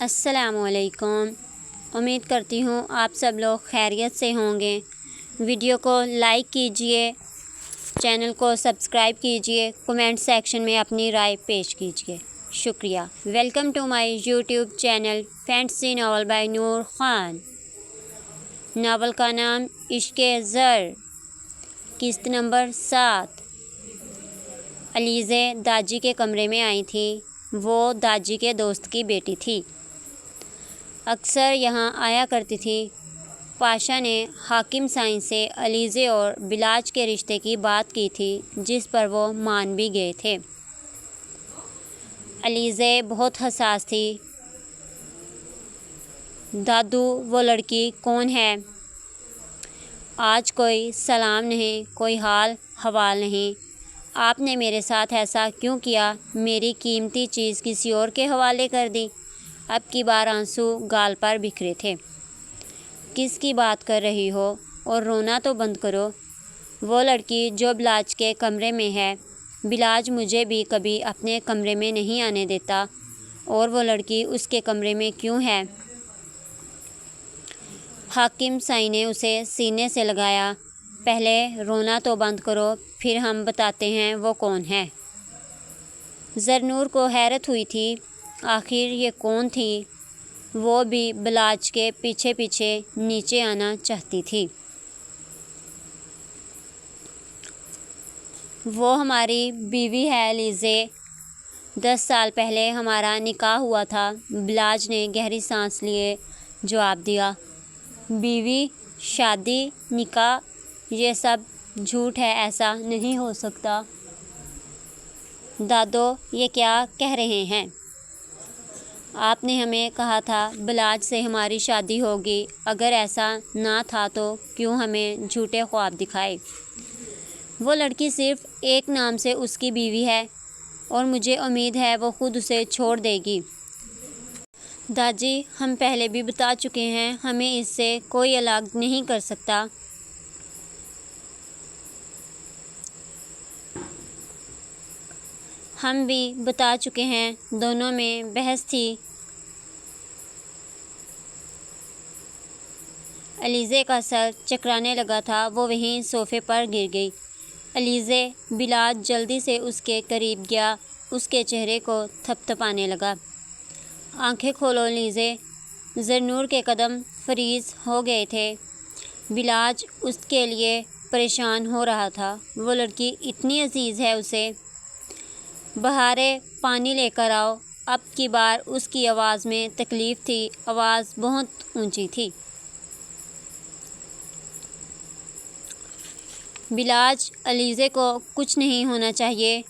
السلام علیکم۔ امید کرتی ہوں آپ سب لوگ خیریت سے ہوں گے۔ ویڈیو کو لائک کیجئے، چینل کو سبسکرائب کیجئے، کومنٹ سیکشن میں اپنی رائے پیش کیجئے۔ شکریہ۔ Welcome to my YouTube channel fantasy novel by Noor Khan. Novel کا نام عشق زر، قسط نمبر 7۔ علیزے داجی کے کمرے میں آئی تھی۔ وہ داجی کے دوست کی بیٹی تھی، اکثر یہاں آیا کرتی تھی۔ پاشا نے حاکم سائیں سے علیزے اور بلاج کے رشتے کی بات کی تھی، جس پر وہ مان بھی گئے تھے۔ علیزے بہت حساس تھی۔ دادو، وہ لڑکی کون ہے؟ آج کوئی سلام نہیں، کوئی حال حوال نہیں۔ آپ نے میرے ساتھ ایسا کیوں کیا؟ میری قیمتی چیز کسی اور کے حوالے کر دی؟ اب کی بار آنسو گال پر بکھرے تھے۔ کس کی بات کر رہی ہو؟ اور رونا تو بند کرو۔ وہ لڑکی جو بلاج کے کمرے میں ہے۔ بلاج مجھے بھی کبھی اپنے کمرے میں نہیں آنے دیتا، اور وہ لڑکی اس کے کمرے میں کیوں ہے؟ حاکم سائیں نے اسے سینے سے لگایا۔ پہلے رونا تو بند کرو، پھر ہم بتاتے ہیں وہ کون ہے۔ زرنور کو حیرت ہوئی تھی، آخر یہ کون تھی؟ وہ بھی بلاج کے پیچھے پیچھے نیچے آنا چاہتی تھی۔ وہ ہماری بیوی ہے علیزے۔ 10 سال پہلے ہمارا نکاح ہوا تھا۔ بلاج نے گہری سانس لیے جواب دیا۔ بیوی، شادی، نکاح، یہ سب جھوٹ ہے، ایسا نہیں ہو سکتا۔ دادو، یہ کیا کہہ رہے ہیں؟ آپ نے ہمیں کہا تھا بلاج سے ہماری شادی ہوگی۔ اگر ایسا نہ تھا تو کیوں ہمیں جھوٹے خواب دکھائے؟ وہ لڑکی صرف ایک نام سے اس کی بیوی ہے، اور مجھے امید ہے وہ خود اسے چھوڑ دے گی۔ داجی، ہم پہلے بھی بتا چکے ہیں، ہمیں اس سے کوئی الگ نہیں کر سکتا۔ ہم بھی بتا چکے ہیں۔ دونوں میں بحث تھی۔ علیزے کا سر چکرانے لگا تھا، وہ وہیں صوفے پر گر گئی۔ علیزے، بلاج جلدی سے اس کے قریب گیا، اس کے چہرے کو تھپ تھپانے لگا۔ آنکھیں کھولو علیزے۔ زرنور کے قدم فریز ہو گئے تھے۔ بلاج اس کے لیے پریشان ہو رہا تھا۔ وہ لڑکی اتنی عزیز ہے اسے۔ بہارے، پانی لے کر آؤ۔ اب کی بار اس کی آواز میں تکلیف تھی، آواز بہت اونچی تھی۔ بلاج، علیزے کو کچھ نہیں ہونا چاہیے۔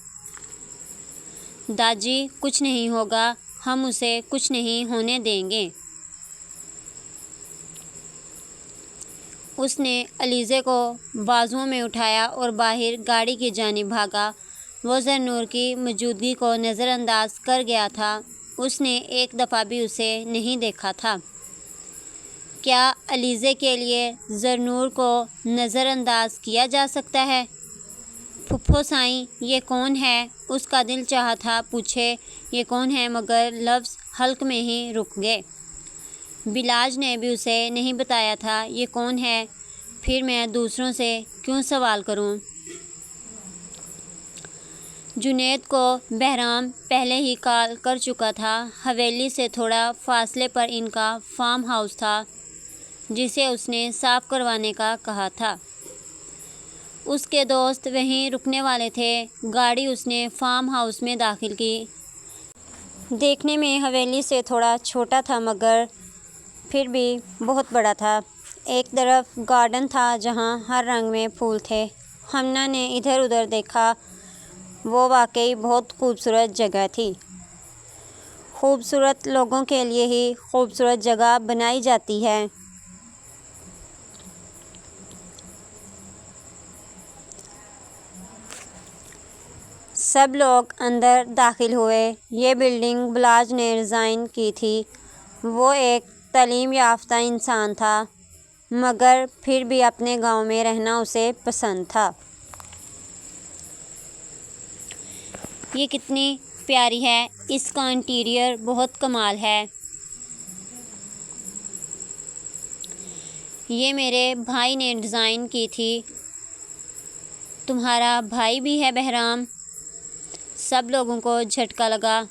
داجی، کچھ نہیں ہوگا، ہم اسے کچھ نہیں ہونے دیں گے۔ اس نے علیزے کو بازوؤں میں اٹھایا اور باہر گاڑی کی جانب بھاگا۔ وہ زرنور کی موجودگی کو نظر انداز کر گیا تھا۔ اس نے ایک دفعہ بھی اسے نہیں دیکھا تھا۔ کیا علیزے کے لیے زرنور کو نظر انداز کیا جا سکتا ہے؟ پھپھو سائیں، یہ کون ہے؟ اس کا دل چاہا تھا پوچھے یہ کون ہے، مگر لفظ حلق میں ہی رک گئے۔ بلاج نے بھی اسے نہیں بتایا تھا یہ کون ہے، پھر میں دوسروں سے کیوں سوال کروں؟ جنید کو بہرام پہلے ہی کال کر چکا تھا۔ حویلی سے تھوڑا فاصلے پر ان کا فارم ہاؤس تھا، جسے اس نے صاف کروانے کا کہا تھا۔ اس کے دوست وہیں رکنے والے تھے۔ گاڑی اس نے فارم ہاؤس میں داخل کی۔ دیکھنے میں حویلی سے تھوڑا چھوٹا تھا، مگر پھر بھی بہت بڑا تھا۔ ایک طرف گارڈن تھا جہاں ہر رنگ میں پھول تھے۔ ہمنا نے ادھر ادھر دیکھا۔ وہ واقعی بہت خوبصورت جگہ تھی۔ خوبصورت لوگوں کے لیے ہی خوبصورت جگہ بنائی جاتی ہے۔ سب لوگ اندر داخل ہوئے۔ یہ بلڈنگ بلاج نے ڈیزائن کی تھی۔ وہ ایک تعلیم یافتہ انسان تھا، مگر پھر بھی اپنے گاؤں میں رہنا اسے پسند تھا۔ یہ کتنی پیاری ہے، اس کا انٹیریئر بہت کمال ہے۔ یہ میرے بھائی نے ڈیزائن کی تھی۔ تمہارا بھائی بھی ہے بہرام؟ سب لوگوں کو جھٹکا لگا،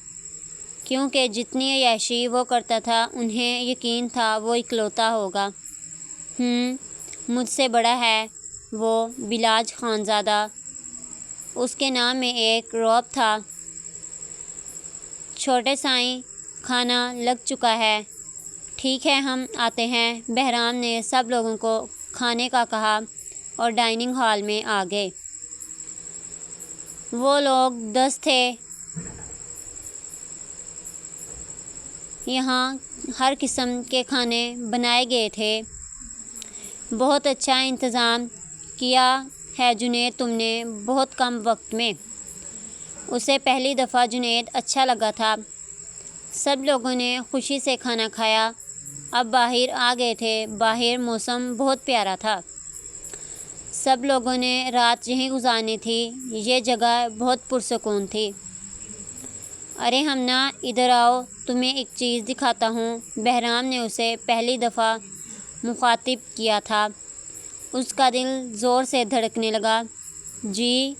کیونکہ جتنی عیاشی وہ کرتا تھا انہیں یقین تھا وہ اکلوتا ہوگا۔ مجھ سے بڑا ہے وہ، بلاج خانزادہ۔ اس کے نام میں ایک رعب تھا۔ چھوٹے سائیں، کھانا لگ چکا ہے۔ ٹھیک ہے ہم آتے ہیں۔ بہرام نے سب لوگوں کو کھانے کا کہا اور ڈائننگ ہال میں آ گئے۔ وہ لوگ 10 تھے۔ یہاں ہر قسم کے کھانے بنائے گئے تھے۔ بہت اچھا انتظام کیا ہے جنید تم نے، بہت کم وقت میں۔ اسے پہلی دفعہ جنید اچھا لگا تھا۔ سب لوگوں نے خوشی سے کھانا کھایا۔ اب باہر آ گئے تھے۔ باہر موسم بہت پیارا تھا۔ سب لوگوں نے رات یہیں گزارنی تھی۔ یہ جگہ بہت پرسکون تھی۔ ارے ہمنا ادھر آؤ، تمہیں ایک چیز دکھاتا ہوں۔ بہرام نے اسے پہلی دفعہ مخاطب کیا تھا۔ اس کا دل زور سے دھڑکنے لگا۔ جی؟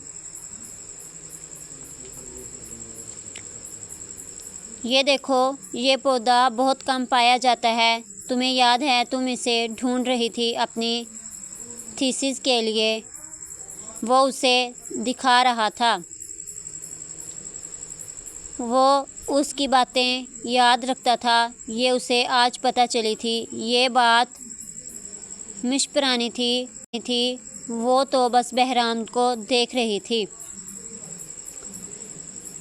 یہ دیکھو، یہ پودا بہت کم پایا جاتا ہے۔ تمہیں یاد ہے تم اسے ڈھونڈ رہی تھی اپنی تھیسس کے لیے؟ وہ اسے دکھا رہا تھا۔ وہ اس کی باتیں یاد رکھتا تھا۔ یہ اسے آج پتہ چلی تھی۔ یہ بات مشپرانی تھی۔ وہ تو بس بہرام کو دیکھ رہی تھی۔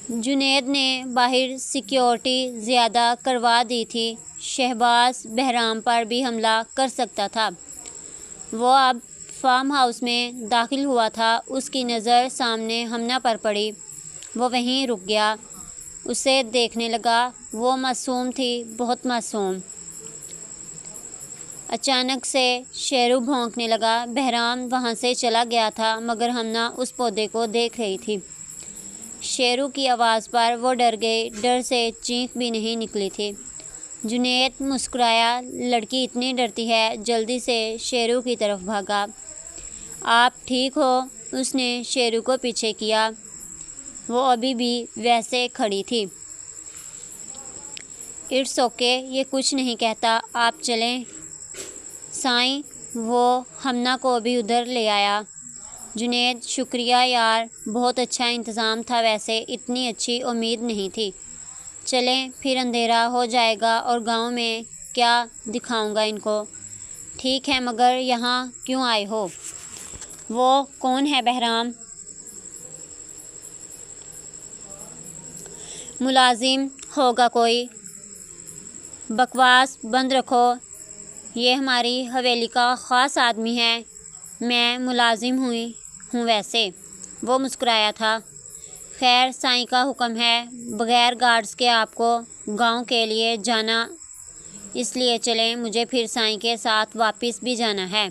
جنید نے باہر سیکیورٹی زیادہ کروا دی تھی۔ شہباز بہرام پر بھی حملہ کر سکتا تھا۔ وہ اب فارم ہاؤس میں داخل ہوا تھا۔ اس کی نظر سامنے ہمنا پر پڑی۔ وہ وہیں رک گیا، اسے دیکھنے لگا۔ وہ معصوم تھی، بہت معصوم۔ اچانک سے شیرو بھونکنے لگا۔ بہرام وہاں سے چلا گیا تھا، مگر ہمنا اس پودے کو دیکھ رہی تھی۔ شیرو کی آواز پر وہ ڈر گئی۔ ڈر سے چینخ بھی نہیں نکلی تھی۔ جنید مسکرایا۔ لڑکی اتنی ڈرتی ہے۔ جلدی سے شیرو کی طرف بھاگا۔ آپ ٹھیک ہو؟ اس نے شیرو کو پیچھے کیا۔ وہ ابھی بھی ویسے کھڑی تھی۔ اٹس اوکے، یہ کچھ نہیں کہتا، آپ چلیں۔ سائیں، وہ ہمنا کو بھی ادھر لے آیا۔ جنید، شکریہ یار، بہت اچھا انتظام تھا، ویسے اتنی اچھی امید نہیں تھی۔ چلیں، پھر اندھیرا ہو جائے گا اور گاؤں میں کیا دکھاؤں گا ان کو۔ ٹھیک ہے، مگر یہاں کیوں آئے ہو؟ وہ کون ہے بہرام؟ ملازم ہوگا کوئی۔ بکواس بند رکھو، یہ ہماری حویلی کا خاص آدمی ہے۔ میں ملازم ہوں ویسے۔ وہ مسکرایا تھا۔ خیر، سائیں کا حکم ہے، بغیر گارڈز کے آپ کو گاؤں کے لیے جانا، اس لیے چلیں، مجھے پھر سائیں کے ساتھ واپس بھی جانا ہے۔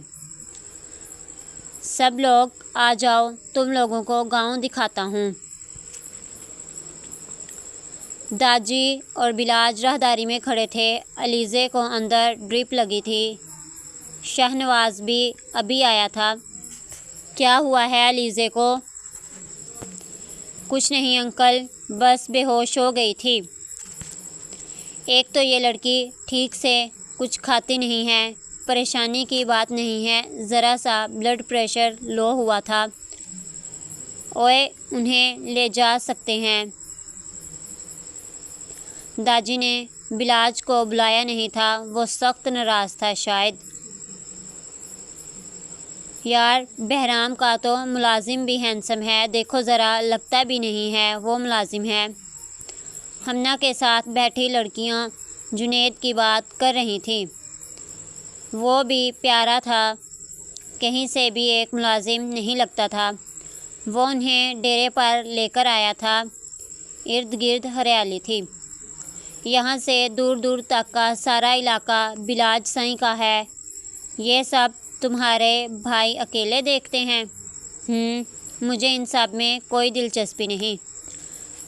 سب لوگ آ جاؤ، تم لوگوں کو گاؤں دکھاتا ہوں۔ داجی اور بلاج راہداری میں کھڑے تھے۔ علیزے کو اندر ڈرپ لگی تھی۔ شاہ نواز بھی ابھی آیا تھا۔ کیا ہوا ہے علیزے کو؟ کچھ نہیں انکل، بس بے ہوش ہو گئی تھی۔ ایک تو یہ لڑکی ٹھیک سے کچھ کھاتی نہیں ہے۔ پریشانی کی بات نہیں ہے، ذرا سا بلڈ پریشر لو ہوا تھا۔ اوئے، انہیں لے جا سکتے ہیں؟ داجی نے بلاج کو بلایا نہیں تھا، وہ سخت ناراض تھا شاید۔ یار، بہرام کا تو ملازم بھی ہینڈسم ہے، دیکھو ذرا، لگتا بھی نہیں ہے وہ ملازم ہے۔ ہمنا کے ساتھ بیٹھی لڑکیاں جنید کی بات کر رہی تھیں۔ وہ بھی پیارا تھا، کہیں سے بھی ایک ملازم نہیں لگتا تھا۔ وہ انہیں ڈیرے پر لے کر آیا تھا۔ ارد گرد ہریالی تھی۔ یہاں سے دور دور تک کا سارا علاقہ بلاج سائیں کا ہے۔ یہ سب تمہارے بھائی اکیلے دیکھتے ہیں؟ مجھے ان سب میں کوئی دلچسپی نہیں۔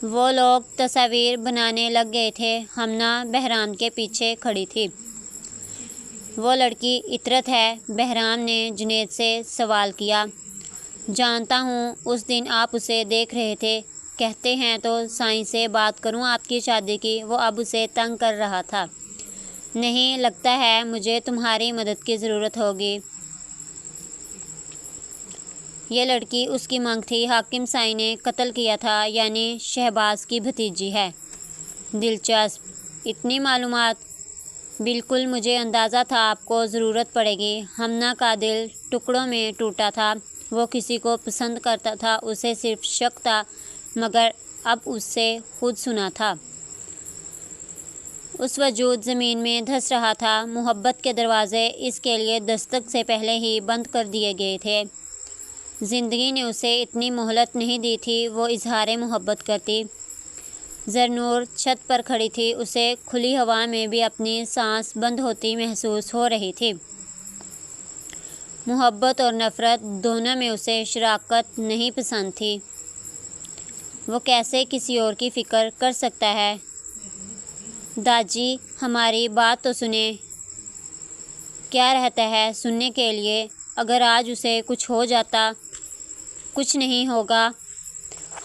وہ لوگ تصاویر بنانے لگ گئے تھے۔ ہمنا بہرام کے پیچھے کھڑی تھی۔ وہ لڑکی عطرت ہے؟ بہرام نے جنید سے سوال کیا۔ جانتا ہوں، اس دن آپ اسے دیکھ رہے تھے۔ کہتے ہیں تو سائیں سے بات کروں آپ کی شادی کی؟ وہ اب اسے تنگ کر رہا تھا۔ نہیں، لگتا ہے مجھے تمہاری مدد کی ضرورت ہوگی۔ یہ لڑکی اس کی مانگ تھی، حاکم سائیں نے قتل کیا تھا، یعنی شہباز کی بھتیجی ہے۔ دلچسپ، اتنی معلومات؟ بالکل، مجھے اندازہ تھا آپ کو ضرورت پڑے گی۔ ہمنا کا دل ٹکڑوں میں ٹوٹا تھا، وہ کسی کو پسند کرتا تھا، اسے صرف شک تھا، مگر اب اس سے خود سنا تھا۔ اس وجود زمین میں دھس رہا تھا۔ محبت کے دروازے اس کے لیے دستک سے پہلے ہی بند کر دیے گئے تھے۔ زندگی نے اسے اتنی مہلت نہیں دی تھی، وہ اظہار محبت کرتی۔ زرنور چھت پر کھڑی تھی، اسے کھلی ہوا میں بھی اپنی سانس بند ہوتی محسوس ہو رہی تھی۔ محبت اور نفرت دونوں میں اسے شراکت نہیں پسند تھی۔ وہ کیسے کسی اور کی فکر کر سکتا ہے؟ داجی، ہماری بات تو سنیں۔ کیا رہتا ہے سننے کے لیے؟ اگر آج اسے کچھ ہو جاتا؟ کچھ نہیں ہوگا،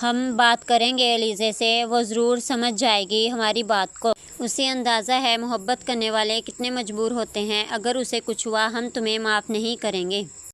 ہم بات کریں گے ایلیزے سے، وہ ضرور سمجھ جائے گی ہماری بات کو۔ اسے اندازہ ہے محبت کرنے والے کتنے مجبور ہوتے ہیں۔ اگر اسے کچھ ہوا، ہم تمہیں معاف نہیں کریں گے۔